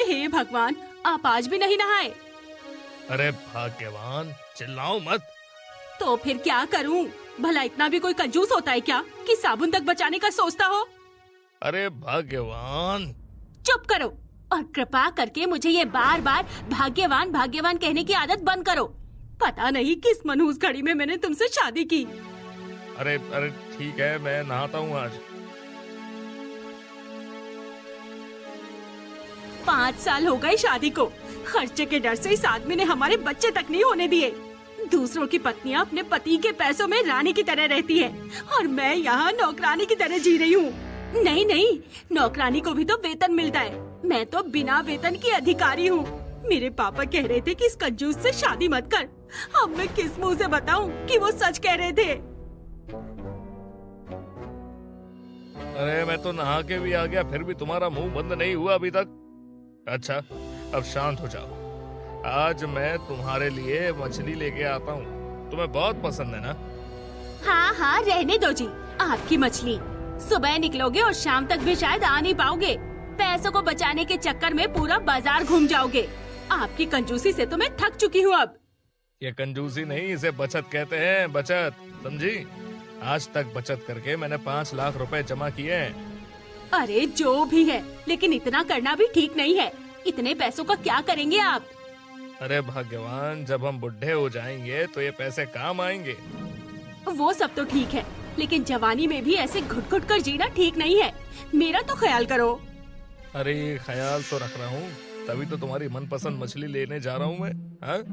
हे भगवान, आप आज भी नहीं नहाए? अरे भाग्यवान, चिल्लाओ मत। तो फिर क्या करूं? भला इतना भी कोई कंजूस होता है क्या कि साबुन तक बचाने का सोचता हो? अरे भाग्यवान। चुप करो और कृपा करके मुझे ये बार बार भाग्यवान भाग्यवान कहने की आदत बंद करो। पता नहीं किस मनहूस घड़ी में मैंने तुमसे शादी की। अरे अरे ठीक है, मैं नहाता हूँ आज। 5 साल हो गए शादी को। खर्चे के डर से इस आदमी ने हमारे बच्चे तक नहीं होने दिए। दूसरों की पत्नियां अपने पति के पैसों में रानी की तरह रहती हैं और मैं यहाँ नौकरानी की तरह जी रही हूँ। नहीं नहीं, नौकरानी को भी तो वेतन मिलता है। मैं तो बिना वेतन की अधिकारी हूँ। मेरे पापा कह रहे थे कि इस कंजूस से शादी मत कर। अब मैं किस मुंह से बताऊँ कि वो सच कह रहे थे? अरे मैं तो नहा के भी आ गया, फिर भी तुम्हारा मुंह बंद नहीं हुआ अभी तक। अच्छा, अब शांत हो जाओ। आज मैं तुम्हारे लिए मछली लेके आता हूँ। तुम्हें बहुत पसंद है ना? हाँ हाँ, रहने दो जी आपकी मछली। सुबह निकलोगे और शाम तक भी शायद आ नहीं पाओगे। पैसों को बचाने के चक्कर में पूरा बाजार घूम जाओगे। आपकी कंजूसी से तो मैं थक चुकी हूँ अब। ये कंजूसी नहीं, इसे बचत कहते हैं, बचत, समझी? आज तक बचत करके मैंने 5 लाख रुपए जमा किए हैं। अरे जो भी है, लेकिन इतना करना भी ठीक नहीं है। इतने पैसों का क्या करेंगे आप? अरे भाग्यवान, जब हम बुढ़े हो जाएंगे तो ये पैसे काम आएंगे। वो सब तो ठीक है, लेकिन जवानी में भी ऐसे घुट घुट कर जीना ठीक नहीं है। मेरा तो ख्याल करो। अरे ख्याल तो रख रहा हूँ, तभी तो तुम्हारी मनपसंद मछली लेने जा रहा हूँ मैं। हाँ?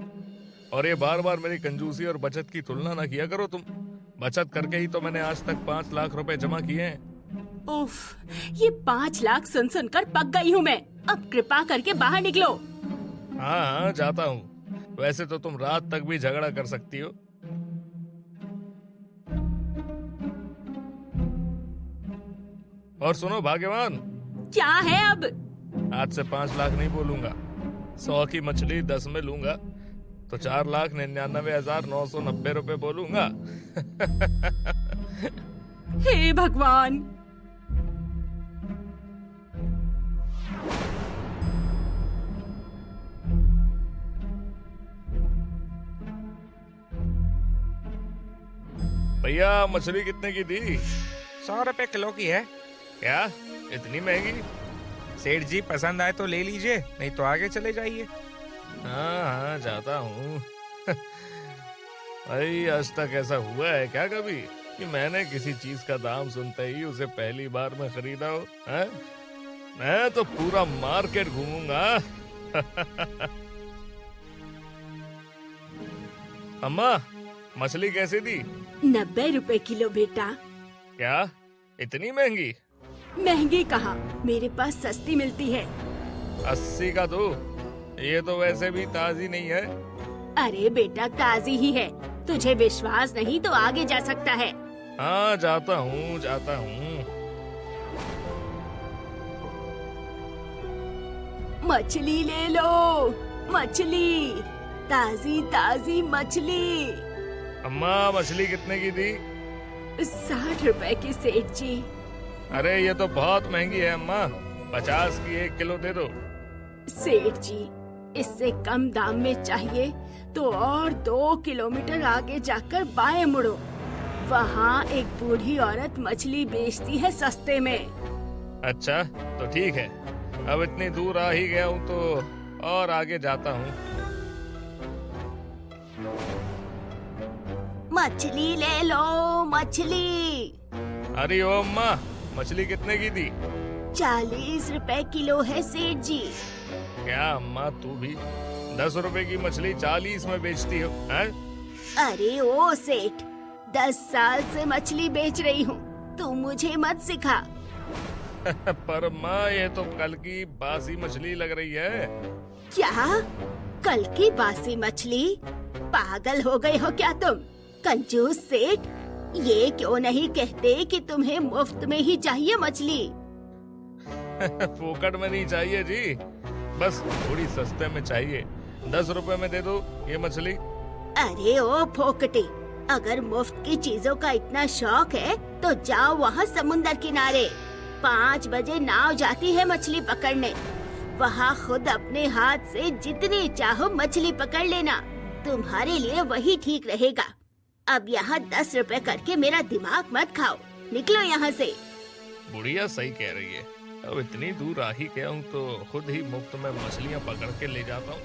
और ये बार बार मेरी कंजूसी और बचत की तुलना ना किया करो तुम। बचत करके ही तो मैंने आज तक 5 लाख रुपए जमा किए हैं। उफ, ये 5 लाख सुन सुनकर पक गई हूँ मैं। अब कृपा करके बाहर निकलो। हाँ हाँ, जाता हूँ। वैसे तो तुम रात तक भी झगड़ा कर सकती हो। और सुनो भाग्यवान, क्या है अब? आज से 5 लाख नहीं बोलूंगा। 100 की मछली 10 में लूंगा तो 4,99,990 रुपए बोलूंगा। हे भगवान। भैया, मछली कितने की थी? 100 रुपए किलो की है। क्या इतनी महंगी? सेठ जी, पसंद आए तो ले लीजिए, नहीं तो आगे चले जाइए। हाँ हाँ, जाता हूँ। भाई, आज तक ऐसा हुआ है क्या कभी कि मैंने किसी चीज का दाम सुनते ही उसे पहली बार में खरीदा हो? हैं? मैं तो पूरा मार्केट घूमूंगा। अम्मा, मछली कैसी थी? 90 रुपए किलो बेटा। क्या इतनी महंगी? महंगी कहाँ, मेरे पास सस्ती मिलती है। 80 का दो। ये तो वैसे भी ताजी नहीं है। अरे बेटा, ताजी ही है। तुझे विश्वास नहीं तो आगे जा सकता है। हाँ, जाता हूँ जाता हूँ। मछली ले लो, मछली, ताजी ताजी मछली। अम्मा, मछली कितने की थी? 60 रुपए की सेठ जी। अरे ये तो बहुत महंगी है अम्मा। 50 की 1 किलो दे दो। सेठ जी, इससे कम दाम में चाहिए तो और 2 किलोमीटर आगे जाकर बाएं मुड़ो। वहाँ एक बूढ़ी औरत मछली बेचती है सस्ते में। अच्छा, तो ठीक है। अब इतनी दूर आ ही गया हूँ तो और आगे जाता हूँ। मछली ले लो, मछली। अरे ओ अम्मा, मछली कितने की थी? 40 रुपए किलो है सेठ जी। क्या अम्मा, तू भी 10 रुपए की मछली 40 में बेचती हो? हैं? अरे ओ सेठ, 10 साल से मछली बेच रही हूँ, तू मुझे मत सिखा। पर अम्मा, ये तो कल की बासी मछली लग रही है। क्या? कल की बासी मछली? पागल हो गए हो क्या तुम? कंजूस सेठ, ये क्यों नहीं कहते कि तुम्हें मुफ्त में ही चाहिए मछली? फोकट में नहीं चाहिए जी, बस थोड़ी सस्ते में चाहिए। 10 रुपए में दे दो ये मछली। अरे ओ फोकटे, अगर मुफ्त की चीजों का इतना शौक है तो जाओ वहाँ समुंदर किनारे। 5 बजे नाव जाती है मछली पकड़ने। वहाँ खुद अपने हाथ से जितनी चाहो मछली पकड़ लेना, तुम्हारे लिए वही ठीक रहेगा। अब यहाँ 10 रुपए करके मेरा दिमाग मत खाओ, निकलो यहाँ से। बुढ़िया सही कह रही है। अब इतनी दूर आ ही गया हूँ तो खुद ही मुफ्त में मछलियाँ पकड़ के ले जाता हूँ।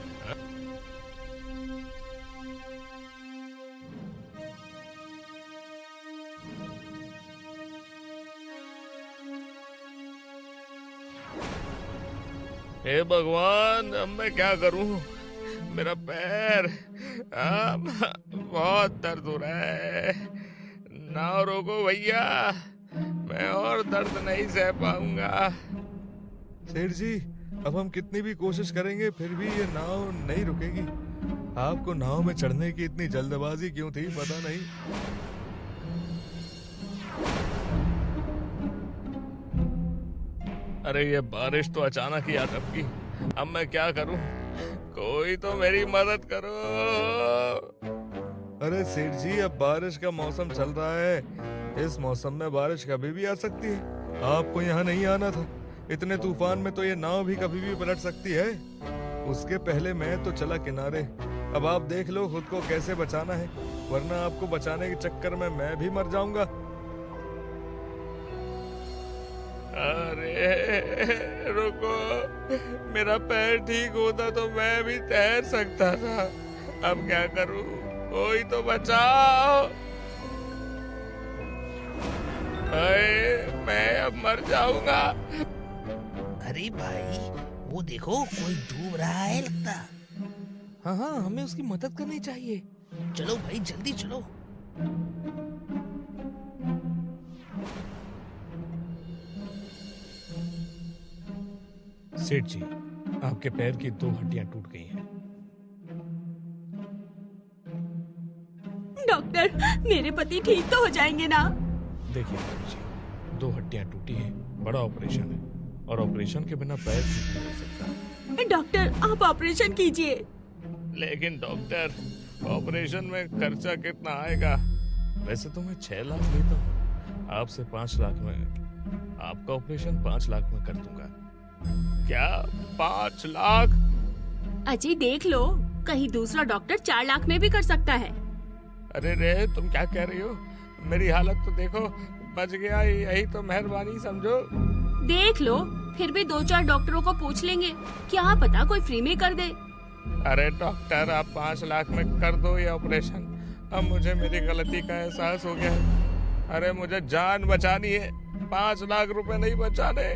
हे भगवान, अब मैं क्या करूं? मेरा पैर बहुत दर्द हो रहा है। नाव रोको भैया, मैं और दर्द नहीं सह पाऊंगा। सेठ जी, अब हम कितनी भी कोशिश करेंगे फिर भी ये नाव नहीं रुकेगी। आपको नाव में चढ़ने की इतनी जल्दबाजी क्यों थी पता नहीं। अरे ये बारिश तो अचानक ही आ टपकी। अब मैं क्या करूं? कोई तो मेरी मदद करो। अरे सेठ जी, अब बारिश का मौसम चल रहा है। इस मौसम में बारिश कभी भी आ सकती है। आपको यहाँ नहीं आना था। इतने तूफान में तो ये नाव भी कभी भी पलट सकती है। उसके पहले मैं तो चला किनारे। अब आप देख लो खुद को कैसे बचाना है, वरना आपको बचाने के चक्कर में मैं भी मर जाऊंगा। अरे रुको, मेरा पैर ठीक होता तो मैं भी तैर सकता था। अब क्या करूं? कोई तो बचाओ। मैं अब मर जाऊंगा। अरे भाई, वो देखो कोई डूब रहा है लगता। हाँ, हमें उसकी मदद करनी चाहिए। चलो भाई जल्दी चलो। सेठ जी, आपके पैर की 2 हड्डियां टूट गई हैं। डॉक्टर, मेरे पति ठीक तो हो जाएंगे ना? देखिए सेठ जी, 2 हड्डियां टूटी हैं, बड़ा ऑपरेशन है और ऑपरेशन के बिना पैर ठीक नहीं हो सकता। डॉक्टर, आप ऑपरेशन कीजिए। लेकिन डॉक्टर, ऑपरेशन में खर्चा कितना आएगा? वैसे तो मैं 6 लाख देता हूँ, आपसे 5 लाख में। आपका ऑपरेशन 5 लाख में कर दूंगा। क्या 5 लाख? अजय देख लो, कहीं दूसरा डॉक्टर 4 लाख में भी कर सकता है। अरे रे, तुम क्या कह रही हो? मेरी हालत तो देखो, बच गया, यही तो मेहरबानी समझो। देख लो, फिर भी 2-4 डॉक्टरों को पूछ लेंगे, क्या पता कोई फ्री में कर दे। अरे डॉक्टर, आप 5 लाख में कर दो ये ऑपरेशन। अब मुझे मेरी गलती का एहसास हो गया है। अरे मुझे जान बचानी है, 5 लाख रुपए नहीं बचाने।